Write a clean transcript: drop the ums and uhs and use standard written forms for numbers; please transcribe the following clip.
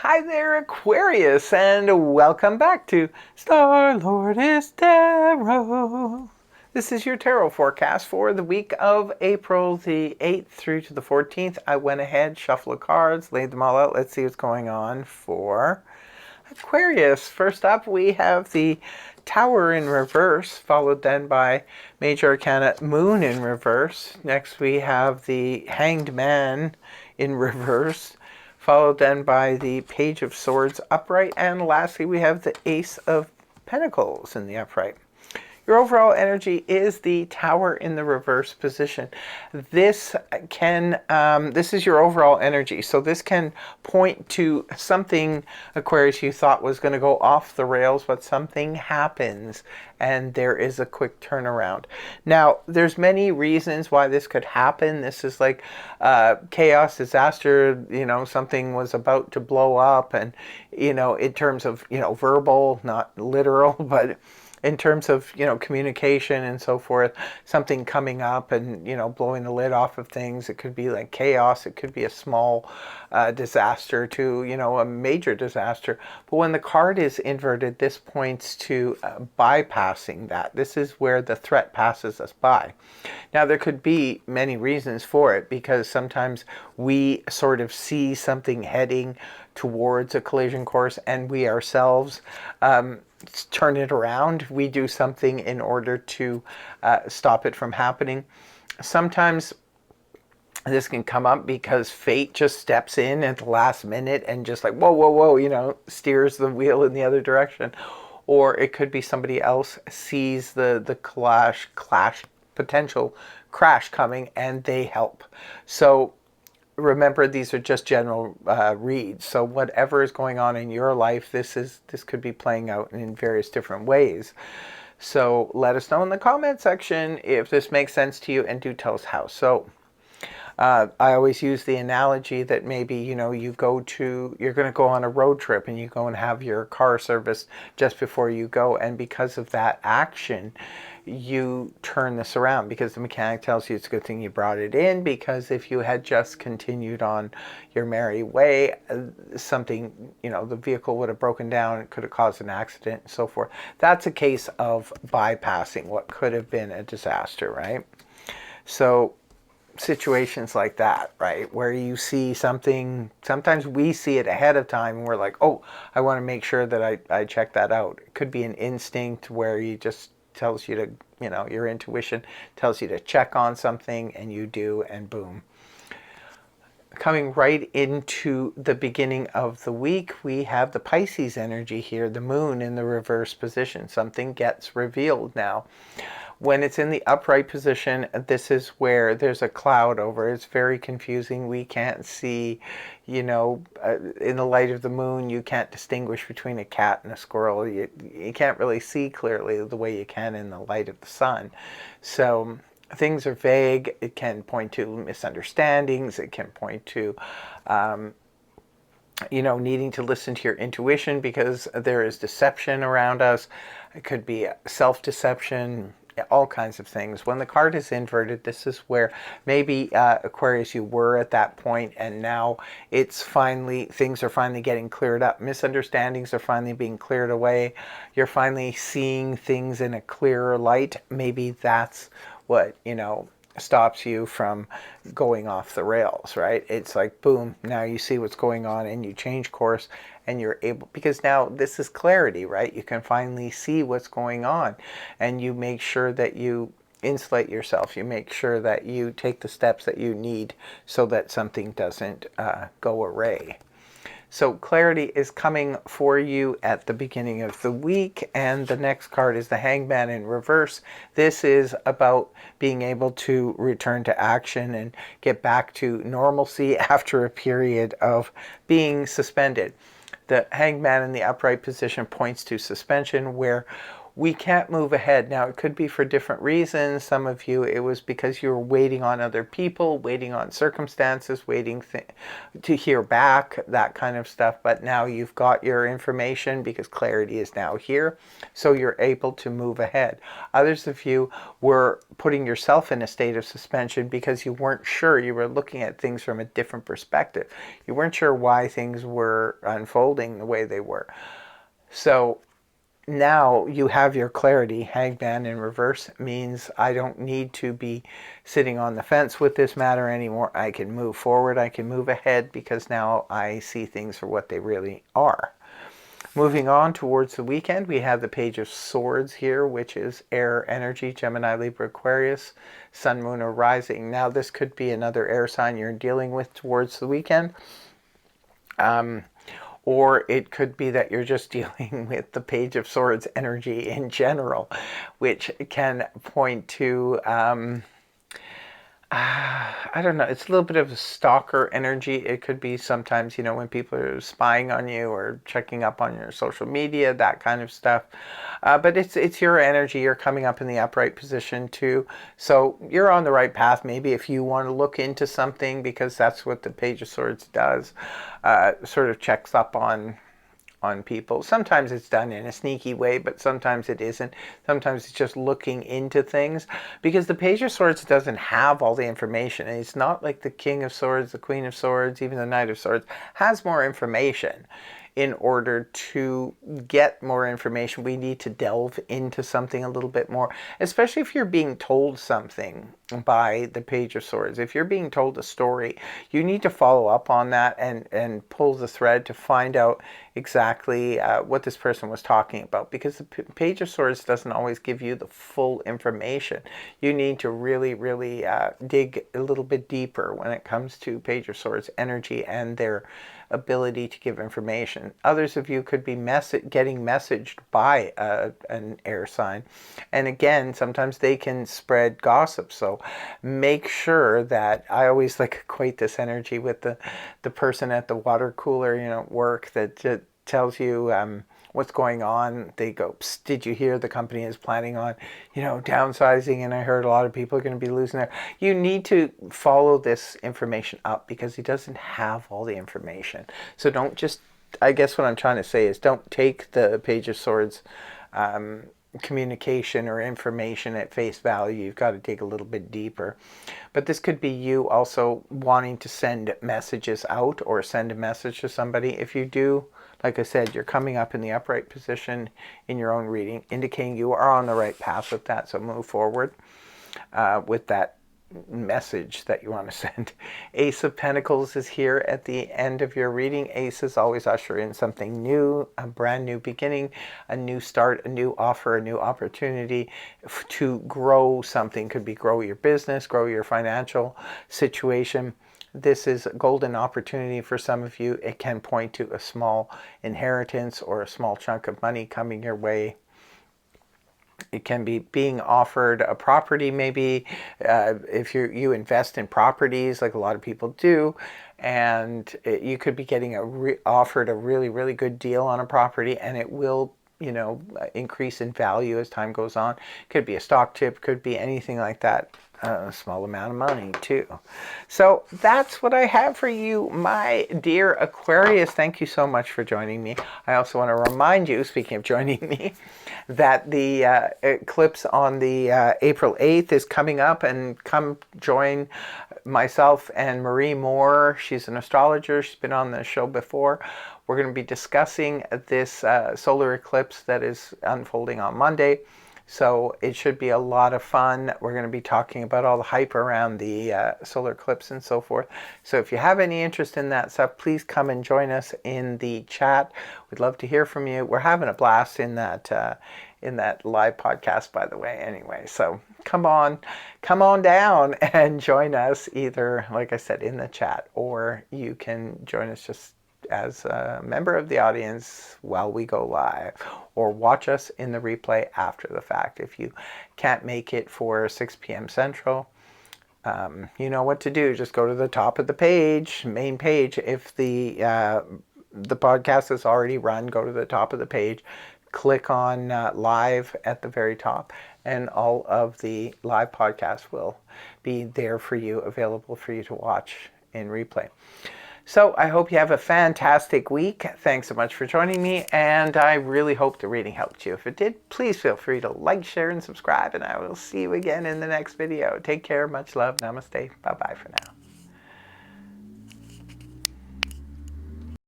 Hi there, Aquarius, and welcome back to Star-Lord is Tarot. This is your tarot forecast for the week of April the 8th through to the 14th. I went ahead, shuffled the cards, laid them all out. Let's see what's going on for Aquarius. First up, we have the Tower in reverse, followed then by Major Arcana Moon in reverse. Next, we have the Hanged Man in reverse, followed then by the Page of Swords upright, and lastly we have the Ace of Pentacles in the upright. Your overall energy is the Tower in the reverse position. This is your overall energy. So this can point to something, Aquarius, you thought was going to go off the rails, but something happens and there is a quick turnaround. Now, there's many reasons why this could happen. This is like chaos, disaster, something was about to blow up, and, in terms of, verbal, not literal, but in terms of communication and so forth, something coming up and blowing the lid off of things. It could be like chaos, it could be a small disaster to a major disaster. But when the card is inverted, this points to bypassing that. This is where the threat passes us by. Now, there could be many reasons for it, because sometimes we sort of see something heading towards a collision course and we ourselves turn it around. We do something in order to stop it from happening. Sometimes this can come up because fate just steps in at the last minute and just like, whoa, whoa, whoa, steers the wheel in the other direction. Or it could be somebody else sees the clash, potential crash coming, and they help. So remember, these are just general reads. So whatever is going on in your life, this could be playing out in various different ways. So let us know in the comment section if this makes sense to you, and do tell us how. So I always use the analogy that maybe, you're going to go on a road trip and you go and have your car serviced just before you go. And because of that action, you turn this around, because the mechanic tells you it's a good thing you brought it in, because if you had just continued on your merry way, something, the vehicle would have broken down, it could have caused an accident and so forth. That's a case of bypassing what could have been a disaster, right? So situations like that, right, where you see something, sometimes we see it ahead of time and we're like, oh, I want to make sure that I check that out. It could be an instinct where you just tells you to, your intuition tells you to check on something, and you do, and boom. Coming right into the beginning of the week, we have the Pisces energy here, the moon in the reverse position. Something gets revealed now. When it's in the upright position, this is where there's a cloud over. It's very confusing. We can't see, in the light of the moon, you can't distinguish between a cat and a squirrel. You can't really see clearly the way you can in the light of the sun. So things are vague. It can point to misunderstandings. It can point to needing to listen to your intuition, because there is deception around us. It could be self-deception, all kinds of things. When the card is inverted, this is where maybe Aquarius, you were at that point, and now things are finally getting cleared up. Misunderstandings are finally being cleared away. You're finally seeing things in a clearer light. Maybe that's what stops you from going off the rails, right? It's like, boom, now you see what's going on and you change course, and you're able, because now this is clarity, right? You can finally see what's going on, and you make sure that you insulate yourself. You make sure that you take the steps that you need so that something doesn't go awry. So clarity is coming for you at the beginning of the week. And the next card is the Hanged Man in reverse. This is about being able to return to action and get back to normalcy after a period of being suspended. The Hanged Man in the upright position points to suspension, where we can't move ahead. Now, it could be for different reasons. Some of you, it was because you were waiting on other people, waiting on circumstances, waiting to hear back, that kind of stuff. But now you've got your information because clarity is now here, so you're able to move ahead. Others of you were putting yourself in a state of suspension because you weren't sure. You were looking at things from a different perspective. You weren't sure why things were unfolding the way they were. So now you have your clarity. Hangman in reverse means I don't need to be sitting on the fence with this matter anymore. I can move forward. I can move ahead because now I see things for what they really are. Moving on towards the weekend, we have the Page of Swords here, which is air energy, Gemini, Libra, Aquarius, Sun, Moon, or Rising. Now, this could be another air sign you're dealing with towards the weekend. Or it could be that you're just dealing with the Page of Swords energy in general, which can point to, I don't know, it's a little bit of a stalker energy. It could be sometimes, when people are spying on you or checking up on your social media, that kind of stuff. But it's your energy. You're coming up in the upright position too. So you're on the right path. Maybe if you want to look into something, because that's what the Page of Swords does, sort of checks up on people. Sometimes it's done in a sneaky way, but sometimes it isn't. Sometimes it's just looking into things, because the Page of Swords doesn't have all the information. And it's not like the King of Swords, the Queen of Swords, even the Knight of Swords has more information. In order to get more information, we need to delve into something a little bit more, especially if you're being told something by the Page of Swords. If you're being told a story, you need to follow up on that and pull the thread to find out exactly what this person was talking about, because the Page of Swords doesn't always give you the full information. You need to really, really dig a little bit deeper when it comes to Page of Swords energy and their ability to give information. Others of you could be getting messaged by an air sign, and again, sometimes they can spread gossip. So make sure that, I always equate this energy with the person at the water cooler, work, that tells you what's going on. They go, "Psst, did you hear the company is planning on, downsizing, and I heard a lot of people are going to be losing their..." You need to follow this information up, because he doesn't have all the information. So don't just, I guess what I'm trying to say is, don't take the Page of Swords communication or information at face value. You've got to dig a little bit deeper. But this could be you also wanting to send messages out or send a message to somebody. If you do, like I said, you're coming up in the upright position in your own reading, indicating you are on the right path with that. So move forward with that message that you want to send. Ace of Pentacles is here at the end of your reading. Aces always usher in something new, a brand new beginning, a new start, a new offer, a new opportunity to grow something. Could be grow your business, grow your financial situation. This is a golden opportunity for some of you. It can point to a small inheritance or a small chunk of money coming your way. It can be being offered a property, maybe if you invest in properties, like a lot of people do, and you could be getting offered a really, really good deal on a property, and it will increase in value as time goes on. Could be a stock tip, could be anything like that. A small amount of money too. So that's what I have for you, my dear Aquarius. Thank you so much for joining me. I also want to remind you, speaking of joining me, that the eclipse on the April 8th is coming up, and come join myself and Marie Moore. She's an astrologer. She's been on the show before. We're going to be discussing this solar eclipse that is unfolding on Monday. So it should be a lot of fun. We're going to be talking about all the hype around the solar eclipse and so forth. So if you have any interest in that stuff, please come and join us in the chat. We'd love to hear from you. We're having a blast in that live podcast, by the way, anyway. So come on down and join us, either, like I said, in the chat, or you can join us just as a member of the audience while we go live, or watch us in the replay after the fact. If you can't make it for 6 p.m. Central, you know what to do. Just go to the top of the page, main page. If the podcast is already run, go to the top of the page, click on live at the very top, and all of the live podcasts will be there for you, available for you to watch in replay. So I hope you have a fantastic week. Thanks so much for joining me, and I really hope the reading helped you. If it did, please feel free to like, share, and subscribe, and I will see you again in the next video. Take care, much love, namaste, bye-bye for now.